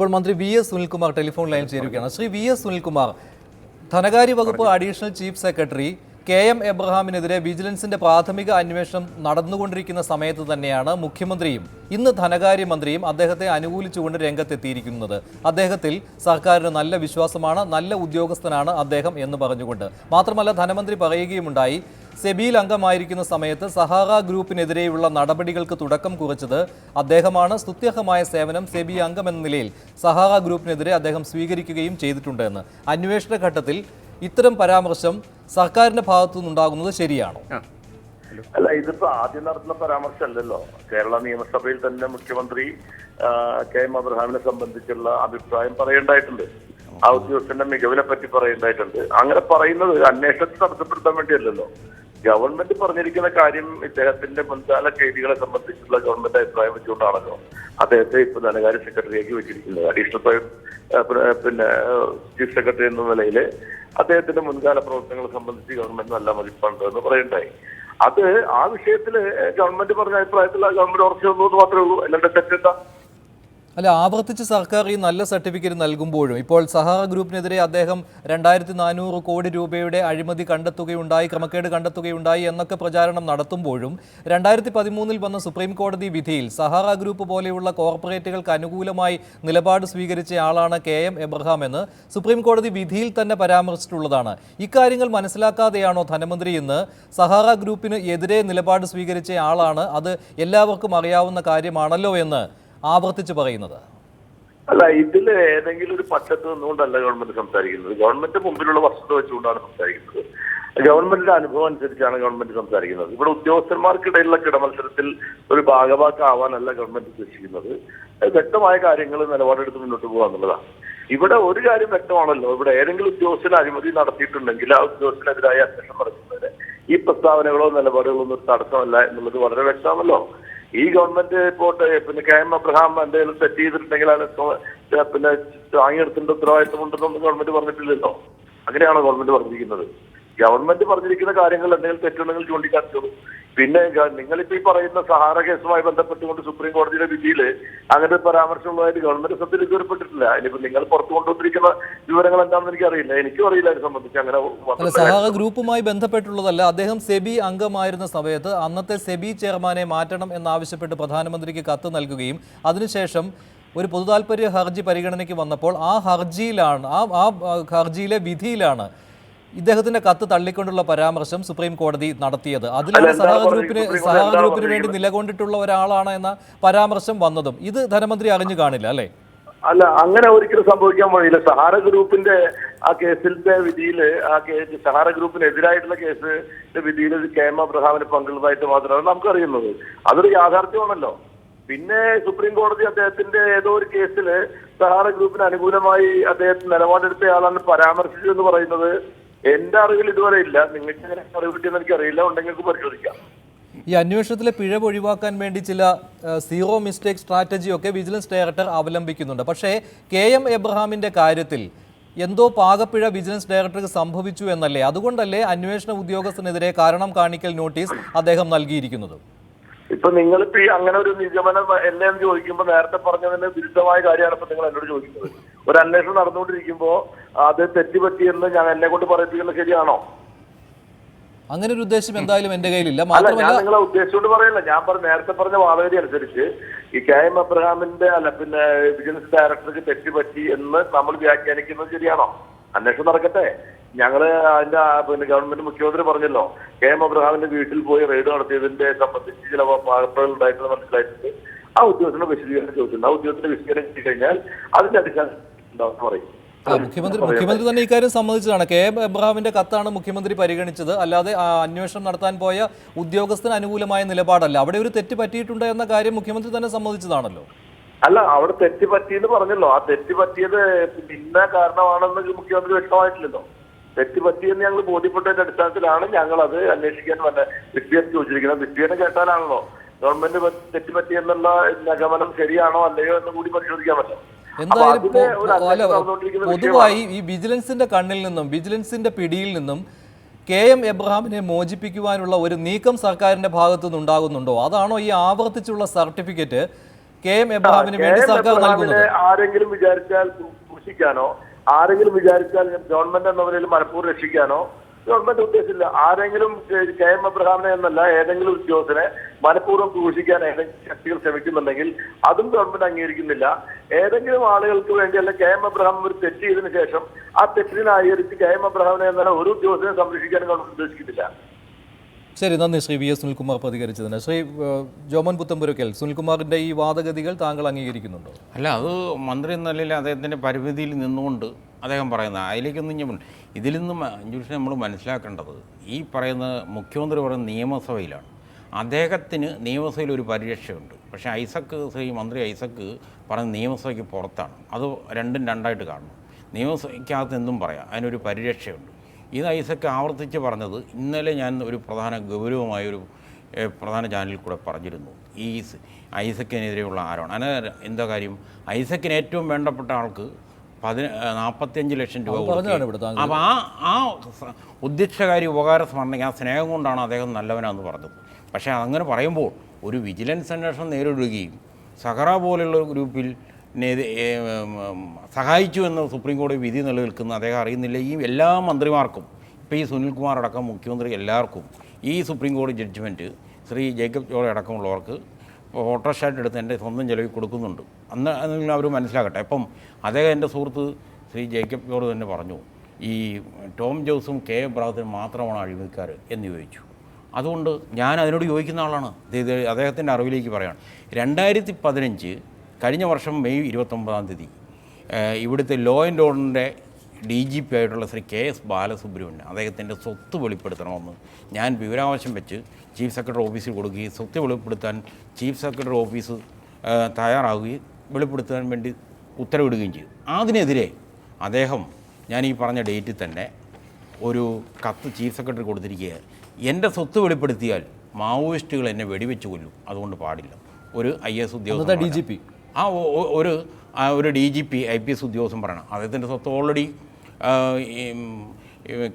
ഇപ്പോൾ മന്ത്രി VS. Sunilkumar telephone ലൈനിൽ ചേരുകയാണ്. ശ്രീ വി.എസ്. സുനിൽകുമാർ, ധനകാര്യ വകുപ്പ് അഡീഷണൽ ചീഫ് സെക്രട്ടറി കെ.എം. എബ്രഹാമിനെതിരെ വിജിലൻസിന്റെ പ്രാഥമിക അന്വേഷണം നടന്നുകൊണ്ടിരിക്കുന്ന സമയത്ത് തന്നെയാണ് മുഖ്യമന്ത്രിയും ഇന്ന് ധനകാര്യമന്ത്രിയും അദ്ദേഹത്തെ അനുകൂലിച്ചുകൊണ്ട് രംഗത്തെത്തിയിരിക്കുന്നത്. അദ്ദേഹത്തിൽ സർക്കാരിന് നല്ല വിശ്വാസമാണ്, നല്ല ഉദ്യോഗസ്ഥനാണ് അദ്ദേഹം എന്ന് പറഞ്ഞുകൊണ്ട്. മാത്രമല്ല, ധനമന്ത്രി പറയുകയുമുണ്ടായി, സെബിയിൽ അംഗമായിരിക്കുന്ന സമയത്ത് സഹാറ ഗ്രൂപ്പിനെതിരെയുള്ള നടപടികൾക്ക് തുടക്കം കുറിച്ചത് അദ്ദേഹമാണ്. സ്തുത്യർഹമായ സേവനം സെബി അംഗം എന്ന നിലയിൽ സഹാറ ഗ്രൂപ്പിനെതിരെ അദ്ദേഹം സ്വീകരിക്കുകയും ചെയ്തിട്ടുണ്ട് എന്ന്. അന്വേഷണ ഘട്ടത്തിൽ ഇത്തരം പരാമർശം സർക്കാരിന്റെ ഭാഗത്തു നിന്നുണ്ടാകുന്നത് ശരിയാണോ? അല്ല, ഇതിപ്പോ ആദ്യം നടത്തുന്ന പരാമർശമല്ലല്ലോ. കേരള നിയമസഭയിൽ തന്നെ മുഖ്യമന്ത്രി കെ.എം. എബ്രഹാമിനെ സംബന്ധിച്ചുള്ള അഭിപ്രായം പറയേണ്ടതായിട്ടുണ്ട്. ആ ഉദ്യോഗസ്ഥന്റെ മികവിനെ പറ്റി പറയേണ്ടതായിട്ടുണ്ട്. അങ്ങനെ പറയുന്നത് അന്വേഷണത്തെ തടസ്സപ്പെടുത്താൻ വേണ്ടിയല്ലല്ലോ. ഗവൺമെന്റ് പറഞ്ഞിരിക്കുന്ന കാര്യം ഇദ്ദേഹത്തിന്റെ മുൻകാല ചെയ്തികളെ സംബന്ധിച്ചുള്ള ഗവൺമെന്റ് അഭിപ്രായം വെച്ചുകൊണ്ടാണല്ലോ അദ്ദേഹത്തെ ഇപ്പൊ ധനകാര്യ സെക്രട്ടറിയാക്കി വെച്ചിരിക്കുന്നത്. അഡീഷണൽ ചീഫ് സെക്രട്ടറി എന്ന നിലയിൽ അദ്ദേഹത്തിന്റെ മുൻകാല പ്രവർത്തനങ്ങളെ സംബന്ധിച്ച് ഗവൺമെന്റ് നല്ല മതിപ്പുണ്ട് എന്ന് പറയണ്ടായി. അത് ആ വിഷയത്തില് ഗവൺമെന്റ് പറഞ്ഞ അഭിപ്രായത്തിൽ ഗവൺമെന്റ് ഉറച്ചു വന്നു മാത്രമേ ഉള്ളൂ. അല്ലാണ്ട് തെറ്റെന്താ? അല്ല, ആവർത്തിച്ച് സർക്കാർ ഈ നല്ല സർട്ടിഫിക്കറ്റ് നൽകുമ്പോഴും ഇപ്പോൾ സഹാറ ഗ്രൂപ്പിനെതിരെ അദ്ദേഹം 2400 കോടി രൂപയുടെ അഴിമതി കണ്ടെത്തുകയുണ്ടായി, ക്രമക്കേട് കണ്ടെത്തുകയുണ്ടായി എന്നൊക്കെ പ്രചാരണം നടത്തുമ്പോഴും 2013 വന്ന സുപ്രീം കോടതി വിധിയിൽ സഹാറ ഗ്രൂപ്പ് പോലെയുള്ള കോർപ്പറേറ്റുകൾക്ക് അനുകൂലമായി നിലപാട് സ്വീകരിച്ച ആളാണ് കെ.എം. എബ്രഹാം എന്ന് സുപ്രീം കോടതി വിധിയിൽ തന്നെ പരാമർശിച്ചിട്ടുള്ളതാണ്. ഇക്കാര്യങ്ങൾ മനസ്സിലാക്കാതെയാണോ ധനമന്ത്രി ഇന്ന് സഹാറ ഗ്രൂപ്പിന് എതിരെ നിലപാട് സ്വീകരിച്ച ആളാണ്, അത് എല്ലാവർക്കും അറിയാവുന്ന കാര്യമാണല്ലോ എന്ന് ആവർത്തിച്ച് പറയുന്നത്? അല്ല, ഇതില് ഏതെങ്കിലും ഒരു പക്ഷത്ത് നിന്നുകൊണ്ടല്ല ഗവൺമെന്റ് സംസാരിക്കുന്നത്. ഗവൺമെന്റ് മുമ്പിലുള്ള വസ്തുത വെച്ചുകൊണ്ടാണ് സംസാരിക്കുന്നത്. ഗവൺമെന്റിന്റെ അനുഭവം അനുസരിച്ചാണ് ഗവൺമെന്റ് സംസാരിക്കുന്നത്. ഇവിടെ ഉദ്യോഗസ്ഥന്മാർക്കിടയിലുള്ള കിടമത്സരത്തിൽ ഒരു ഭാഗവാക്കാവാനല്ല ഗവൺമെന്റ് ഉദ്ദേശിക്കുന്നത്. വ്യക്തമായ കാര്യങ്ങൾ നിലപാടെടുത്ത് മുന്നോട്ട് പോകുക എന്നുള്ളതാണ്. ഇവിടെ ഒരു കാര്യം വ്യക്തമാണല്ലോ, ഇവിടെ ഏതെങ്കിലും ഉദ്യോഗസ്ഥന് അഴിമതി നടത്തിയിട്ടുണ്ടെങ്കിൽ ആ ഉദ്യോഗസ്ഥനെതിരായ അന്വേഷണം നടത്തുന്നതിന് ഈ പ്രസ്താവനകളോ നിലപാടുകളോ ഒന്നും ഒരു തടസ്സമല്ല എന്നുള്ളത് വളരെ വ്യക്തമാണല്ലോ. ഈ ഗവൺമെന്റ് ഇപ്പോൾ കെ.എം. എബ്രഹാം എന്തെങ്കിലും തെറ്റ് ചെയ്തിട്ടുണ്ടെങ്കിൽ അത് വാങ്ങിയെടുത്തിന്റെ ഉത്തരവാദിത്വം ഉണ്ടെന്നൊന്നും ഗവൺമെന്റ് പറഞ്ഞിട്ടില്ലല്ലോ. അങ്ങനെയാണോ ഗവൺമെന്റ് പറഞ്ഞിരിക്കുന്നത്? ഗവൺമെന്റ് പറഞ്ഞിരിക്കുന്ന കാര്യങ്ങൾ എന്തെങ്കിലും തെറ്റുണ്ടെങ്കിൽ ചൂണ്ടിക്കാണിച്ചോളൂ. പിന്നെ നിങ്ങളിപ്പോ ഈ പറയുന്ന സഹാറ കേസുമായി ബന്ധപ്പെട്ടുകൊണ്ട് സുപ്രീം കോടതിയുടെ വിധിയിൽ അങ്ങനെ പരാമർശമുള്ളതായിട്ട് ഗവൺമെന്റ് സത്യത്തിൽ ഇതുവരെപ്പെട്ടിട്ടില്ല. ഇനിയിപ്പോ നിങ്ങൾ പുറത്തു കൊണ്ടുവന്നിരിക്കുന്ന വിവരങ്ങൾ എന്താണെന്ന് എനിക്കറിയില്ല. എനിക്കും അറിയില്ല അതിനെ സംബന്ധിച്ച്. അങ്ങനെ സഹാറ ഗ്രൂപ്പുമായി ബന്ധപ്പെട്ടുള്ളതല്ല. അദ്ദേഹം സെബി അംഗമായിരുന്ന സമയത്ത് അന്നത്തെ സെബി ചെയർമാനെ മാറ്റണം എന്നാവശ്യപ്പെട്ട് പ്രധാനമന്ത്രിക്ക് കത്ത് നൽകുകയും അതിനുശേഷം ഒരു പൊതുതാൽപര്യ ഹർജി പരിഗണനയ്ക്ക് വന്നപ്പോൾ ആ ഹർജിയിലാണ് ആ ഹർജിയിലെ വിധിയിലാണ് ഇദ്ദേഹത്തിന്റെ കത്ത് തള്ളിക്കൊണ്ടുള്ള പരാമർശം സുപ്രീം കോടതി നടത്തിയത്. അതിലാണ് സഹാറ ഗ്രൂപ്പിന് വേണ്ടി നിലകൊണ്ടിട്ടുള്ള ഒരാളാണ് എന്ന പരാമർശം വന്നതും. ഇത് ധനമന്ത്രി അറിഞ്ഞു കാണില്ല അല്ലേ? അല്ല, അങ്ങനെ ഒരിക്കലും സംഭവിക്കാൻ വഴിയില്ല. സഹാറ ഗ്രൂപ്പിന്റെ ആ കേസിന്റെ വിധിയിൽ സഹാറ ഗ്രൂപ്പിനെതിരായിട്ടുള്ള കേസിന്റെ വിധിയിൽ കെ.എം. എബ്രഹാമിന് പങ്കുള്ളതായിട്ട് മാത്രമാണ് നമുക്കറിയുന്നത്. അതൊരു യാഥാർത്ഥ്യമാണല്ലോ. പിന്നെ സുപ്രീം കോടതി അദ്ദേഹത്തിന്റെ ഏതോ ഒരു കേസിൽ സഹാറ ഗ്രൂപ്പിന് അനുകൂലമായി അദ്ദേഹത്തിന് നിലപാടെടുത്തയാളാണ് പരാമർശിച്ചത് എന്ന് പറയുന്നത് എന്റെ അറിവിൽ ഇതുവരെ ഇല്ല. നിങ്ങൾക്ക് എങ്ങനെ അറിവ് കിട്ടിയെന്ന് എനിക്കറിയില്ല. ഉണ്ടെങ്കിൽ പരിശോധിക്കാം. ഈ അന്വേഷണത്തിലെ പിഴവ് ഒഴിവാക്കാൻ വേണ്ടി ചില സീറോ മിസ്റ്റേക്ക് സ്ട്രാറ്റജിയൊക്കെ വിജിലൻസ് ഡയറക്ടർ അവലംബിക്കുന്നുണ്ട്. പക്ഷേ കെ.എം. എബ്രഹാമിന്റെ കാര്യത്തിൽ എന്തോ പാകപ്പിഴ വിജിലൻസ് ഡയറക്ടർക്ക് സംഭവിച്ചു എന്നല്ലേ? അതുകൊണ്ടല്ലേ അന്വേഷണ ഉദ്യോഗസ്ഥനെതിരെ കാരണം കാണിക്കൽ നോട്ടീസ് അദ്ദേഹം നൽകിയിരിക്കുന്നത്? ഇപ്പൊ നിങ്ങളിപ്പോ ഈ അങ്ങനെ ഒരു നിഗമനം എന്നെ ചോദിക്കുമ്പോൾ നേരത്തെ പറഞ്ഞതിന് വിരുദ്ധമായ കാര്യമാണ് ഇപ്പൊ നിങ്ങൾ എന്നോട് ചോദിക്കുന്നത്. ഒരു അന്വേഷണം നടന്നുകൊണ്ടിരിക്കുമ്പോ അത് തെറ്റുപറ്റിയെന്ന് എന്നെ കൊണ്ട് പറയിപ്പിക്കുന്നത് ശരിയാണോ? അങ്ങനെ ഒരു ഉദ്ദേശം എന്തായാലും എന്റെ കയ്യിലില്ല. അല്ല, ഞാൻ നിങ്ങളെ ഉദ്ദേശിച്ചുകൊണ്ട് പറയില്ല. ഞാൻ നേരത്തെ പറഞ്ഞ വാദഗതി അനുസരിച്ച് ഈ കെ.എം. എബ്രഹാമിന്റെ വിജിലൻസ് ഡയറക്ടർക്ക് തെറ്റുപറ്റി എന്ന് നമ്മൾ വ്യാഖ്യാനിക്കുന്നത് ശരിയാണോ? അന്വേഷണം നടക്കട്ടെ. ഞങ്ങള് അതിന്റെ ഗവൺമെന്റ് മുഖ്യമന്ത്രി പറഞ്ഞല്ലോ, കെ.എം. എബ്രഹാമിന്റെ വീട്ടിൽ പോയി റെയ്ഡ് നടത്തിയതിന്റെ സംബന്ധിച്ച് ചില പാകപ്പിഴകൾ ഉണ്ടായിട്ടുള്ള മനസ്സിലായിട്ടുണ്ട്. ആ ഉദ്യോഗസ്ഥന്റെ വിശദീകരണം ചോദിച്ചിട്ടുണ്ട്. ആ ഉദ്യോഗസ്ഥന്റെ വിശദീകരണം കിട്ടി കഴിഞ്ഞാൽ അതിന്റെ അടിസ്ഥാനം പറയും. മുഖ്യമന്ത്രി തന്നെ ഇക്കാര്യം സമ്മതിച്ചതാണ്. കെ.എം. എബ്രഹാമിന്റെ കത്താണ് മുഖ്യമന്ത്രി പരിഗണിച്ചത്, അല്ലാതെ അന്വേഷണം നടത്താൻ പോയ ഉദ്യോഗസ്ഥന് അനുകൂലമായ നിലപാടല്ല. അവിടെ ഒരു തെറ്റ് പറ്റിയിട്ടുണ്ട് എന്ന കാര്യം മുഖ്യമന്ത്രി തന്നെ സമ്മതിച്ചതാണല്ലോ. അല്ല, അവിടെ തെറ്റ് പറ്റിയെന്ന് പറഞ്ഞല്ലോ. ആ തെറ്റ് പറ്റിയത് ഇന്ന കാരണമാണെന്ന് മുഖ്യമന്ത്രി വ്യക്തമായിട്ടില്ലല്ലോ. തെറ്റ് പറ്റിയെന്ന് ഞങ്ങൾ ബോധ്യപ്പെട്ടതിന്റെ അടിസ്ഥാനത്തിലാണ് ഞങ്ങൾ അത് അന്വേഷിക്കാൻ വിദ്യാർത്ഥി ചോദിച്ചിരിക്കുന്നത്. വിദ്യാർത്ഥി കേട്ടാലാണല്ലോ ഗവൺമെന്റ് തെറ്റ് പറ്റിയെന്നുള്ള നിഗമനം ശരിയാണോ അല്ലയോ എന്ന് കൂടി പരിശോധിക്കാമല്ലോ. എന്തായാലും പൊതുവായി ഈ വിജിലൻസിന്റെ കണ്ണിൽ നിന്നും വിജിലൻസിന്റെ പിടിയിൽ നിന്നും കെ.എം. എബ്രഹാമിനെ മോചിപ്പിക്കുവാനുള്ള ഒരു നീക്കം സർക്കാരിന്റെ ഭാഗത്തു നിന്നുണ്ടാകുന്നുണ്ടോ? അതാണോ ഈ ആവർത്തിച്ചുള്ള സർട്ടിഫിക്കറ്റ് കെ എം എബ്രഹാമിന് വേണ്ടി സർക്കാർ നൽകുന്നത്. ആരെങ്കിലും വിചാരിച്ചാൽ സൂക്ഷിക്കാനോ, ആരെങ്കിലും വിചാരിച്ചാൽ ഗവൺമെന്റ് എന്ന നിലയിൽ മനഃപൂർവ്വം രക്ഷിക്കാനോ ഗവൺമെന്റ് ഉദ്ദേശിച്ചില്ല. ആരെങ്കിലും കെ എം എബ്രഹാമിനെ എന്നല്ല ഏതെങ്കിലും ഉദ്യോഗസ്ഥനെ മനഃപൂർവ്വം സൂക്ഷിക്കാൻ ഏതെങ്കിലും ശക്തികൾ ശ്രമിക്കുന്നുണ്ടെങ്കിൽ അതും ഗവൺമെന്റ് അംഗീകരിക്കുന്നില്ല. ഏതെങ്കിലും ആളുകൾക്ക് വേണ്ടി അല്ല കെ എം എബ്രഹാം ഒരു തെറ്റ് ചെയ്തതിനു ശേഷം ആ തെറ്റിനെ ന്യായീകരിച്ച് കെ എം എബ്രഹാമിനെ എന്നല്ല ഒരു ഉദ്യോഗസ്ഥനെ സംരക്ഷിക്കാൻ ഗവൺമെന്റ് ഉദ്ദേശിക്കുന്നില്ല. ശരി, നന്ദി ശ്രീ വി എസ് സുനിൽകുമാർ പ്രതികരിച്ചതിന്. ശ്രീ ജോമൻ പുത്തമ്പുരക്കൽ, സുനിൽകുമാറിന്റെ ഈ വാദഗതികൾ താങ്കൾ അംഗീകരിക്കുന്നുണ്ടോ? അല്ല, അത് മന്ത്രി എന്ന നിലയിൽ അദ്ദേഹത്തിൻ്റെ പരിമിതിയിൽ നിന്നുകൊണ്ട് അദ്ദേഹം പറയുന്നത് അതിലേക്കൊന്നും ഞാൻ ഇതിൽ നിന്നും അഞ്ജുഷ നമ്മൾ മനസ്സിലാക്കേണ്ടത് ഈ പറയുന്ന മുഖ്യമന്ത്രി പറയുന്ന നിയമസഭയിലാണ്. അദ്ദേഹത്തിന് നിയമസഭയിൽ ഒരു പരിരക്ഷയുണ്ട്. പക്ഷേ മന്ത്രി ഐസക്ക് പറഞ്ഞ നിയമസഭയ്ക്ക് പുറത്താണ്. അത് രണ്ടും രണ്ടായിട്ട് കാണണം. നിയമസഭയ്ക്കകത്ത് എന്തും പറയാം, അതിനൊരു പരിരക്ഷയുണ്ട്. ഇത് ഐസക്ക് ആവർത്തിച്ച് പറഞ്ഞത് ഇന്നലെ ഞാൻ ഒരു ഗൗരവമായൊരു പ്രധാന ചാനലിൽ കൂടെ പറഞ്ഞിരുന്നു. ഈ ഐസക്കിനെതിരെയുള്ള ആരോപണം. അതിന് എന്താ കാര്യം, ഐസക്കിന് ഏറ്റവും വേണ്ടപ്പെട്ട ആൾക്ക് 45 ലക്ഷം രൂപ കൊടുത്തു. അപ്പോൾ ആ ഉദ്ദേശകാരി ഉപകാര സ്മരണയ്ക്ക് ആ സ്നേഹം കൊണ്ടാണ് അദ്ദേഹം നല്ലവനാണെന്ന് പറഞ്ഞത്. പക്ഷേ അങ്ങനെ പറയുമ്പോൾ ഒരു വിജിലൻസ് അന്വേഷണം നേരിടുകയും സഹറ പോലുള്ള ഗ്രൂപ്പിൽ സഹായിച്ചു എന്ന് സുപ്രീം കോടതി വിധി നിലനിൽക്കുന്ന അദ്ദേഹം അറിയുന്നില്ല. ഈ എല്ലാ മന്ത്രിമാർക്കും, ഇപ്പോൾ ഈ സുനിൽകുമാർ അടക്കം മുഖ്യമന്ത്രി എല്ലാവർക്കും ഈ സുപ്രീം കോടതി ജഡ്ജ്മെൻറ്റ് ശ്രീ ജേക്കബ് ജോളി അടക്കമുള്ളവർക്ക് ഫോട്ടോസ്റ്റാറ്റ് എടുത്ത് എൻ്റെ സ്വന്തം ചിലവിൽ കൊടുക്കുന്നുണ്ട്. അന്ന് അവർ മനസ്സിലാക്കട്ടെ. അപ്പം അദ്ദേഹം എൻ്റെ സുഹൃത്ത് ശ്രീ ജേക്കബ് ജോളി തന്നെ പറഞ്ഞു, ഈ ടോം ജോസും കെ എബ്രഹാമിനും മാത്രമാണ് അഴിമതിക്കാർ എന്ന് ചോദിച്ചു. അതുകൊണ്ട് ഞാൻ അതിനോട് യോജിക്കുന്ന ആളാണ്. അദ്ദേഹത്തിൻ്റെ അറിവിലേക്ക് പറയുകയാണ്. 2015 കഴിഞ്ഞ വർഷം മെയ് 29 ഇവിടുത്തെ ലോ ആൻഡ് ഓർഡറിൻ്റെ DGP ആയിട്ടുള്ള ശ്രീ KS ബാലസുബ്രഹ്മണ്യൻ അദ്ദേഹത്തിൻ്റെ സ്വത്ത് വെളിപ്പെടുത്തണമെന്ന് ഞാൻ വിവരാവകാശം വെച്ച് ചീഫ് സെക്രട്ടറി ഓഫീസിൽ കൊടുക്കുകയും സ്വത്ത് വെളിപ്പെടുത്താൻ ചീഫ് സെക്രട്ടറി ഓഫീസ് തയ്യാറാവുകയും വെളിപ്പെടുത്താൻ വേണ്ടി ഉത്തരവിടുകയും ചെയ്തു. അതിനെതിരെ അദ്ദേഹം ഞാൻ ഈ പറഞ്ഞ ഡേറ്റിൽ തന്നെ ഒരു കത്ത് ചീഫ് സെക്രട്ടറി കൊടുത്തിരിക്കുക, എൻ്റെ സ്വത്ത് വെളിപ്പെടുത്തിയാൽ മാവോയിസ്റ്റുകൾ എന്നെ വെടിവെച്ച് കൊല്ലും, അതുകൊണ്ട് പാടില്ല. ഒരു IAS ഉദ്യോഗസ്ഥൻ DGP ഒരു DGP IPS ഉദ്യോഗസ്ഥൻ പറയണം. അദ്ദേഹത്തിൻ്റെ സ്വത്ത് ഓൾറെഡി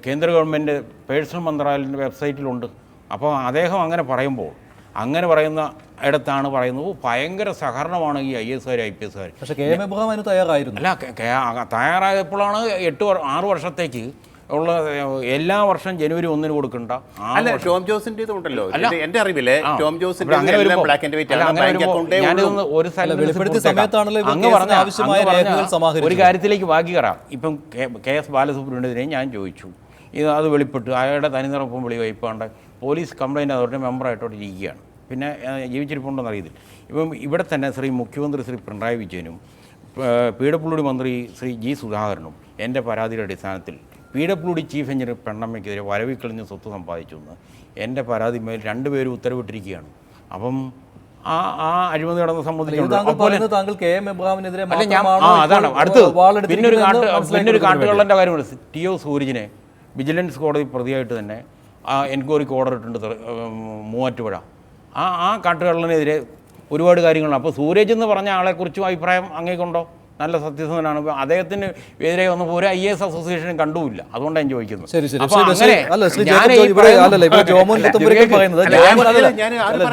കേന്ദ്ര ഗവൺമെൻറ് പേഴ്സണൽ മന്ത്രാലയത്തിൻ്റെ വെബ്സൈറ്റിലുണ്ട്. അപ്പോൾ അദ്ദേഹം അങ്ങനെ പറയുമ്പോൾ, അങ്ങനെ പറയുന്ന ഇടത്താണ് പറയുന്നത് ഭയങ്കര സഹകരണമാണ് ഈ IASകാർ IPSകാർ. പക്ഷേ കെ എം എബ്രഹാം അതിന് തയ്യാറായിരുന്നു. അല്ല, തയ്യാറായപ്പോഴാണ് 6 വർഷത്തേക്ക് ഉള്ള എല്ലാ വർഷം ജനുവരി 1 കൊടുക്കണ്ട. ടോം ജോസിന്റെ ഇതുണ്ടല്ലോ, എന്റെ അറിവില് ടോം ജോസിന്റെ ഒരു കാര്യത്തിലേക്ക് ബാക്കി കയറാം. ഇപ്പം KS ബാലസുബ്രഹ്മണ്യത്തിനെ ഞാൻ ചോദിച്ചു, അത് വെളിപ്പെട്ടു, അയാളുടെ തനിനിറപ്പം വെളിവയ്പാണ്ട് പോലീസ് കംപ്ലയിൻ്റ് അതോറിറ്റി മെമ്പറായിട്ടോട്ട് ഇരിക്കുകയാണ്. പിന്നെ ജീവിച്ചിരിപ്പുണ്ടോന്ന് അറിയത്തില്ല. ഇപ്പം ഇവിടെ തന്നെ മുഖ്യമന്ത്രി ശ്രീ പിണറായി വിജയനും PWD മന്ത്രി ശ്രീ G സുധാകരനും എൻ്റെ പരാതിയുടെ അടിസ്ഥാനത്തിൽ PWD ചീഫ് എഞ്ചിനീയർ പെണ്ണമ്മയ്ക്കെതിരെ വരവിക്കളിഞ്ഞ് സ്വത്ത് സമ്പാദിച്ചു എന്ന് എൻ്റെ പരാതി മേൽ 2 പേരും ഉത്തരവിട്ടിരിക്കുകയാണ്. അപ്പം ആ അഴിമതി നടന്ന സംബന്ധിച്ചുണ്ട്. അതാണ് അടുത്തത്. പിന്നൊരു കാട്ടുകള്ളൻ്റെ കാര്യമുണ്ട്. TO സൂരജിനെ വിജിലൻസ് കോടതി പ്രതിയായിട്ട് തന്നെ എൻക്വയറിക്ക് ഓർഡർ ഇട്ടുണ്ട് മൂവാറ്റുപുഴ. ആ കാട്ടുകള്ളനെതിരെ ഒരുപാട് കാര്യങ്ങളുണ്ട്. അപ്പോൾ സൂരജ് എന്ന് പറഞ്ഞ ആളെക്കുറിച്ചും അഭിപ്രായം അങ്ങേക്കുണ്ടോ? നല്ല സത്യസന്ധനാണ്. അദ്ദേഹത്തിന് എതിരെ വന്നപ്പോൾ ഒരു IAS അസോസിയേഷനും കണ്ടുമില്ല. അതുകൊണ്ടാണ് ഞാൻ ചോദിക്കുന്നത്.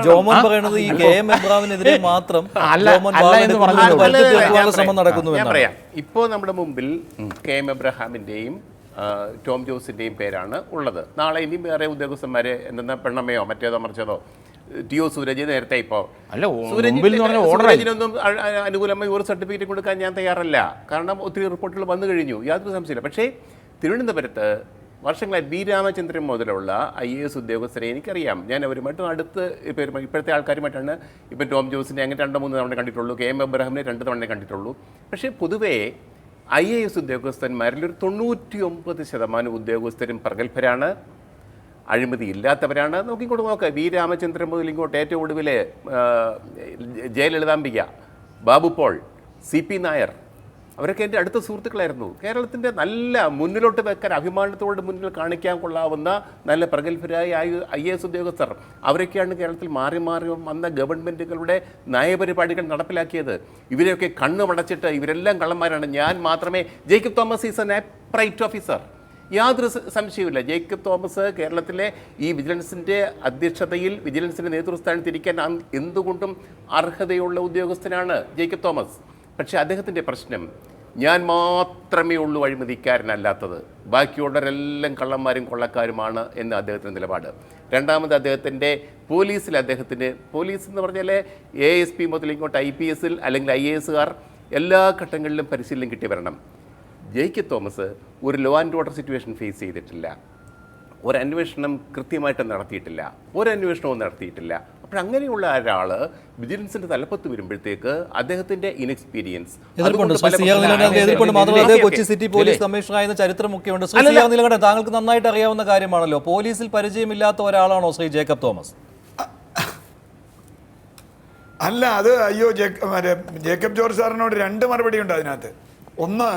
ജോമോൻ പറയുന്നത് ഈ കെ എം എബ്രഹാമിനെതിരെ മാത്രം ഞാൻ പറയാം. ഇപ്പോൾ നമ്മുടെ മുമ്പിൽ കെ എം എബ്രഹാമിന്റെയും ടോം ജോസിന്റെയും പേരാണ് ഉള്ളത്. നാളെ ഇനിയും വേറെ ഉദ്യോഗസ്ഥന്മാരെ എന്തെന്നാ പെണ്ണമ്മയോ മറ്റേതോ മറിച്ചതോ TO സൂരജ് നേരത്തെ ഇപ്പോൾ സൂരജിനൊന്നും അനുകൂലമായി ഒരു സർട്ടിഫിക്കറ്റ് കൊടുക്കാൻ ഞാൻ തയ്യാറല്ല. കാരണം ഒത്തിരി റിപ്പോർട്ടുകൾ വന്നു കഴിഞ്ഞു, യാതൊരു സംശയമില്ല. പക്ഷേ തിരുവനന്തപുരത്ത് വർഷങ്ങളായി B രാമചന്ദ്രൻ മുതലുള്ള IAS ഉദ്യോഗസ്ഥരെ എനിക്കറിയാം. ഞാൻ അവരുമായിട്ട് അടുത്ത് ഇപ്പോഴത്തെ ആൾക്കാരുമായിട്ടാണ്. ഇപ്പം ടോം ജോസിനെ അങ്ങനെ 2-3 തവണ കണ്ടിട്ടുള്ളൂ, കെ എം എബ്രഹാമിനെ 2 തവണ കണ്ടിട്ടുള്ളൂ. പക്ഷേ പൊതുവേ IAS ഉദ്യോഗസ്ഥന്മാരിൽ ഒരു 99% ഉദ്യോഗസ്ഥരും പ്രഗത്ഭരാണ്, അഴിമതി ഇല്ലാത്തവരാണ്. നോക്കുക, V രാമചന്ദ്രൻ മുതൽ ഇങ്ങോട്ട് ഏറ്റവും ഒടുവിൽ ജയലളിതാംബിക, ബാബു പോൾ, CP നായർ, അവരൊക്കെ എൻ്റെ അടുത്ത സുഹൃത്തുക്കളായിരുന്നു. കേരളത്തിൻ്റെ നല്ല മുന്നിലോട്ട് വെക്കാൻ അഭിമാനത്തോട് മുന്നിൽ കാണിക്കാൻ കൊള്ളാവുന്ന നല്ല പ്രഗത്ഭരായ IAS ഉദ്യോഗസ്ഥർ, അവരൊക്കെയാണ് കേരളത്തിൽ മാറി മാറി വന്ന ഗവൺമെൻറ്റുകളുടെ നയപരിപാടികൾ നടപ്പിലാക്കിയത്. ഇവരെയൊക്കെ കണ്ണുമടച്ചിട്ട് ഇവരെല്ലാം കള്ളന്മാരാണ്, ഞാൻ മാത്രമേ, Jacob Thomas is N upright officer, യാതൊരു സംശയവുമില്ല. ജേക്കബ് തോമസ് കേരളത്തിലെ ഈ വിജിലൻസിൻ്റെ അധ്യക്ഷതയിൽ വിജിലൻസിൻ്റെ നേതൃസ്ഥാനത്തിരിക്കാൻ എന്തുകൊണ്ടും അർഹതയുള്ള ഉദ്യോഗസ്ഥനാണ് ജേക്കബ് തോമസ്. പക്ഷേ അദ്ദേഹത്തിൻ്റെ പ്രശ്നം ഞാൻ മാത്രമേ ഉള്ളൂ അഴിമതിക്കാരനല്ലാത്തത്, ബാക്കിയുള്ളവരെല്ലാം കള്ളന്മാരും കൊള്ളക്കാരുമാണ് എന്ന് അദ്ദേഹത്തിൻ്റെ നിലപാട്. രണ്ടാമത് അദ്ദേഹത്തിൻ്റെ പോലീസിൽ പോലീസ് എന്ന് പറഞ്ഞാൽ ASP മുതൽ ഇങ്ങോട്ട് IPS അല്ലെങ്കിൽ IAS എല്ലാ ഘട്ടങ്ങളിലും പരിശീലനം കിട്ടി വരണം. ജേക്കബ് തോമസ് ഒരു law and order situation face ചെയ്തിട്ടില്ല, ഒരന്വേഷണം കൃത്യമായിട്ട് നടത്തിയിട്ടില്ല, ഒരന്വേഷണവും നടത്തിയിട്ടില്ല. അപ്പോൾ അങ്ങനെയുള്ള ഒരാൾ വിജിലൻസിന്റെ തലപ്പത്ത് വരുമ്പോഴത്തേക്ക് അദ്ദേഹത്തിന്റെ ഇൻഎക്സ്പീരിയൻസ് കൊച്ചി സിറ്റി പോലീസ് കമ്മീഷണറായിരുന്ന ചരിത്രമൊക്കെയുണ്ട്. താങ്കൾക്ക് നന്നായിട്ട് അറിയാവുന്ന കാര്യമാണല്ലോ. പോലീസിൽ പരിചയമില്ലാത്ത ഒരാളാണോ ശ്രീ ജേക്കബ് തോമസ്? അല്ല, അത് അയ്യോ ജേക്കബ് ജോർജ് സാറിനോട് രണ്ട് മറുപടി ഉണ്ട് അതിനകത്ത്. ഒന്ന്,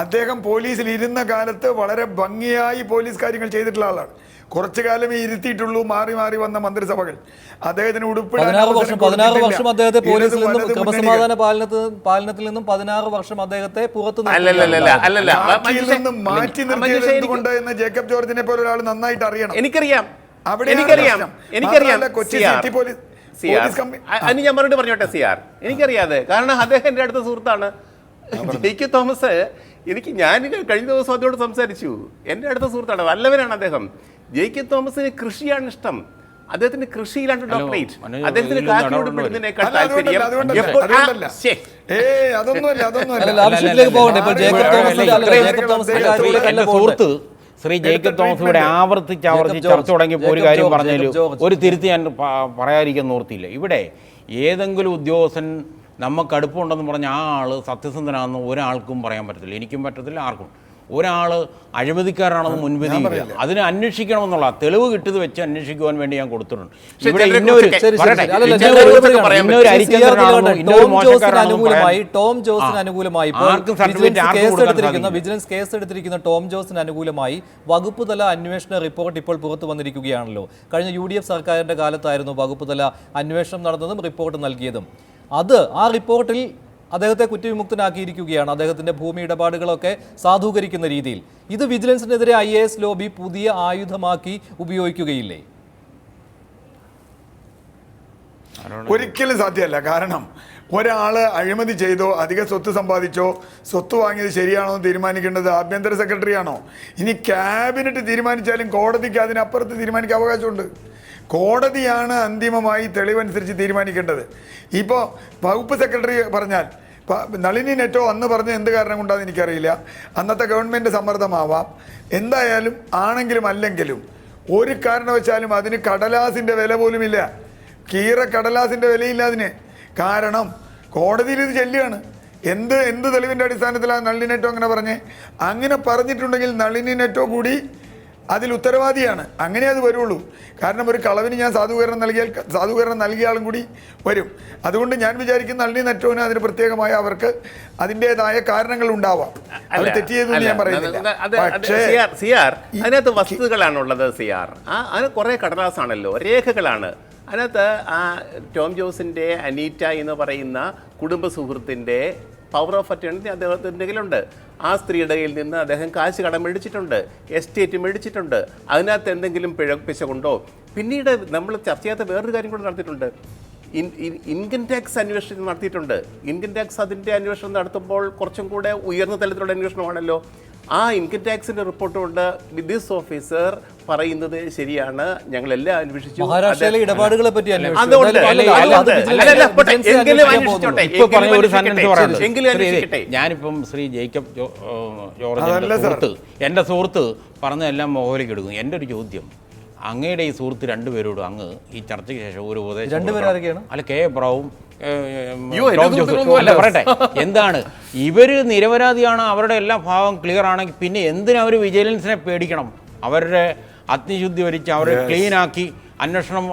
അദ്ദേഹം പോലീസിൽ ഇരുന്ന കാലത്ത് വളരെ ഭംഗിയായി പോലീസ് കാര്യങ്ങൾ ചെയ്തിട്ടുള്ള ആളാണ്. കുറച്ചു കാലമേ ഇരുത്തിയിട്ടുള്ളൂ മാറി മാറി വന്ന മന്ത്രിസഭകൾ. അദ്ദേഹത്തിന് 16 വർഷം അദ്ദേഹത്തെ പോലീസിൽ നിന്നും ക്രമസമാധാന പാലനത്തിൽ നിന്നും 16 വർഷം അദ്ദേഹത്തെ പുറത്തു നിന്നും മാറ്റി നിർത്തിയത് എന്തുകൊണ്ട് എന്ന് ജേക്കബ് ജോർജിനെ പോലെ ഒരാൾ നന്നായിട്ട് അറിയണം. എനിക്കറിയാം. കൊച്ചി സിറ്റി പോലീസ് ഞാൻ മറുപടി പറഞ്ഞോട്ടെ CR, എനിക്കറിയാതെ. കാരണം അദ്ദേഹം എൻ്റെ അടുത്ത സുഹൃത്താണ്. ജേക്കബ് തോമസ് ഞാൻ കഴിഞ്ഞ ദിവസം അദ്ദേഹത്തോട് സംസാരിച്ചു. എൻ്റെ അടുത്ത സുഹൃത്താണ്, നല്ലവനാണ് അദ്ദേഹം. ജേക്കബ് തോമസിന് കൃഷിയാണ് ഇഷ്ടം. അദ്ദേഹത്തിന് കൃഷിയിലാണ് ഡോക്ടറേറ്റ്. അദ്ദേഹത്തിന് കാറ്റിനോട് പെടുന്നതിനേക്കാൾ താല്പര്യം സുഹൃത്ത് ശ്രീ ജേക്കബ് തോമസ് ഇവിടെ ആവർത്തിച്ച് ചർച്ച തുടങ്ങിയപ്പോൾ ഒരു കാര്യം പറഞ്ഞാലും ഒരു തിരുത്തി ഞാൻ പറയാതിരിക്കാൻ നിവൃത്തിയില്ല. ഇവിടെ ഏതെങ്കിലും ഉദ്യോഗസ്ഥൻ നമുക്ക് അടുപ്പമുണ്ടെന്ന് പറഞ്ഞ ആ ആൾ സത്യസന്ധനാണെന്ന് ഒരാൾക്കും പറയാൻ പറ്റത്തില്ല, എനിക്കും പറ്റത്തില്ല, ആർക്കും. ഒരാൾ അഴിമതിക്കാരാണെന്ന് മുൻവിധിയില്ല. അതിനെ അന്വേഷിക്കണമെന്നുള്ള തെളിവ് കിട്ടിയത് വെച്ച് അന്വേഷിക്കുവാൻ വേണ്ടി ഞാൻ കൊടുത്തിട്ടുണ്ട്. ഇവിടെ വിജിലൻസ് കേസെടുത്തിരിക്കുന്ന ടോം ജോസിന് അനുകൂലമായി വകുപ്പ് തല അന്വേഷണ റിപ്പോർട്ട് ഇപ്പോൾ പുറത്തു വന്നിരിക്കുകയാണല്ലോ. കഴിഞ്ഞ UDF സർക്കാരിന്റെ കാലത്തായിരുന്നു വകുപ്പ് തല അന്വേഷണം നടന്നതും റിപ്പോർട്ട് നൽകിയതും. ആ റിപ്പോർട്ടിൽ അദ്ദേഹത്തെ കുറ്റവിമുക്തനാക്കിയിരിക്കുകയാണ്. അദ്ദേഹത്തിന്റെ ഭൂമി ഇടപാടുകളൊക്കെ സാധൂകരിക്കുന്ന രീതിയിൽ ഇത് വിജിലൻസിനെതിരെ IAS ലോബി പുതിയ ആയുധമാക്കി ഉപയോഗിക്കുകയില്ലേ? ഒരിക്കലും സാധ്യമല്ല. കാരണം ഒരാള് അഴിമതി ചെയ്തോ അധിക സ്വത്ത് സമ്പാദിച്ചോ സ്വത്ത് വാങ്ങിയത് ശരിയാണോ എന്ന് തീരുമാനിക്കേണ്ടത് ആഭ്യന്തര സെക്രട്ടറിയാണോ? ഇനി ക്യാബിനറ്റ് തീരുമാനിച്ചാലും കോടതിക്ക് അതിനപ്പുറത്ത് തീരുമാനിക്കാൻ അവകാശമുണ്ട്. കോടതിയാണ് അന്തിമമായി തെളിവനുസരിച്ച് തീരുമാനിക്കേണ്ടത്. ഇപ്പോൾ വകുപ്പ് സെക്രട്ടറി പറഞ്ഞാൽ നളിനി നെറ്റോ അന്ന് പറഞ്ഞ എന്ത് കാരണം കൊണ്ടാണെന്ന് എനിക്കറിയില്ല. അന്നത്തെ ഗവൺമെൻറ് സമ്മർദ്ദമാവാം. എന്തായാലും ആണെങ്കിലും അല്ലെങ്കിലും ഒരു കാരണവശാലും അതിന് കടലാസിൻ്റെ വില പോലുമില്ല. കടലാസിൻ്റെ വിലയില്ല അതിന്. കാരണം കോടതിയിൽ ഇത് ചെല്ലുകയാണ്. എന്ത് തെളിവിൻ്റെ അടിസ്ഥാനത്തിലാണ് നളിനി നെറ്റോ അങ്ങനെ പറഞ്ഞേ? അങ്ങനെ പറഞ്ഞിട്ടുണ്ടെങ്കിൽ നളിനി നെറ്റോ കൂടി അതിൽ ഉത്തരവാദിയാണ്. അങ്ങനെ അത് വരുള്ളൂ. കാരണം ഒരു കളവിന് ഞാൻ സാധൂകരണം നൽകിയ ആളും കൂടി വരും. അതുകൊണ്ട് ഞാൻ വിചാരിക്കുന്ന നളിനി നെറ്റോന് അതിന് പ്രത്യേകമായ അവർക്ക് അതിൻ്റെതായ കാരണങ്ങൾ ഉണ്ടാവാം. അവർ തെറ്റിയതെന്ന് ഞാൻ പറയുന്നില്ല. പക്ഷേ അതിനകത്ത് വസ്തുതകളാണുള്ളത്. അതിന് കുറേ കടലാസാണല്ലോ, രേഖകളാണ്. അതിനകത്ത് ടോം ജോസിൻ്റെ അനീറ്റ എന്ന് പറയുന്ന കുടുംബ സുഹൃത്തിൻ്റെ പവർ ഓഫ് അറ്റേണിറ്റി അദ്ദേഹത്തിൻ്റെ കയ്യിലുണ്ട്. ആ സ്ത്രീയുടെ കയ്യിൽ നിന്ന് അദ്ദേഹം കാശ് കടം മേടിച്ചിട്ടുണ്ട്, എസ്റ്റേറ്റ് മേടിച്ചിട്ടുണ്ട്. അതിനകത്ത് എന്തെങ്കിലും പിഴപ്പിശകുണ്ടോ? പിന്നീട് നമ്മൾ ചർച്ച ചെയ്യാത്ത വേറൊരു കാര്യം കൂടെ നടത്തിയിട്ടുണ്ട്. ഇൻകം ടാക്സ് അന്വേഷണം നടത്തിയിട്ടുണ്ട്. ഇൻകം ടാക്സ് അതിൻ്റെ അന്വേഷണം നടത്തുമ്പോൾ കുറച്ചും കൂടെ ഉയർന്ന തലത്തിലുള്ള അന്വേഷണമാണല്ലോ. ആ ഇൻകം ടാക്സിന്റെ റിപ്പോർട്ട് കൊണ്ട് ദിസ് ഓഫീസർ പറയുന്നത് ശരിയാണ്, ഞങ്ങളെല്ലാം അന്വേഷിച്ചു. മഹാരാഷ്ട്രയിലെ ഇടപാടുകളെ പറ്റി ഞാനിപ്പം ശ്രീ ജേക്കബ് ജോർജ് എൻ്റെ സുഹൃത്ത് പറഞ്ഞതെല്ലാം മുഖവിലേക്ക് എടുക്കും. എൻ്റെ ഒരു ചോദ്യം, അങ്ങയുടെ ഈ സുഹൃത്ത് രണ്ടുപേരോടും അങ്ങ് ഈ ചർച്ചയ്ക്ക് ശേഷം ഒരു ഉപദേശം അല്ല കെ ബ്രൗവും അല്ല പറയട്ടെ, എന്താണ് ഇവർ നിരപരാധിയാണ്, അവരുടെ എല്ലാ ഭാവം ക്ലിയർ ആണെങ്കിൽ പിന്നെ എന്തിനാ അവർ വിജിലൻസിനെ പേടിക്കണം? അവരുടെ അഗ്നിശുദ്ധി വരിച്ച് അവരെ ക്ലീനാക്കി അന്വേഷണം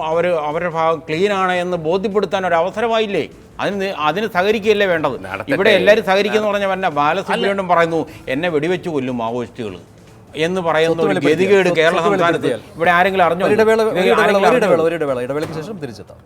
അവരുടെ ഭാഗം ക്ലീനാണ് എന്ന് ബോധ്യപ്പെടുത്താൻ ഒരു അവസരമായില്ലേ? അതിന് സഹകരിക്കുകയല്ലേ വേണ്ടത്? ഇവിടെ എല്ലാവരും സഹകരിക്കുന്നു പറഞ്ഞാൽ പിന്നെ ബാലസുബ്രഹ്മണ്യം പറയുന്നു എന്നെ വെടിവെച്ച് കൊല്ലും മാവോയിസ്റ്റുകൾ എന്ന് പറയുന്ന ഒരു ഗതികേട് കേരള സംസ്ഥാനത്ത് ഇവിടെ ആരെങ്കിലും അറിഞ്ഞോ? ഇടവേളയ്ക്ക് ശേഷം തിരിച്ചെത്താം.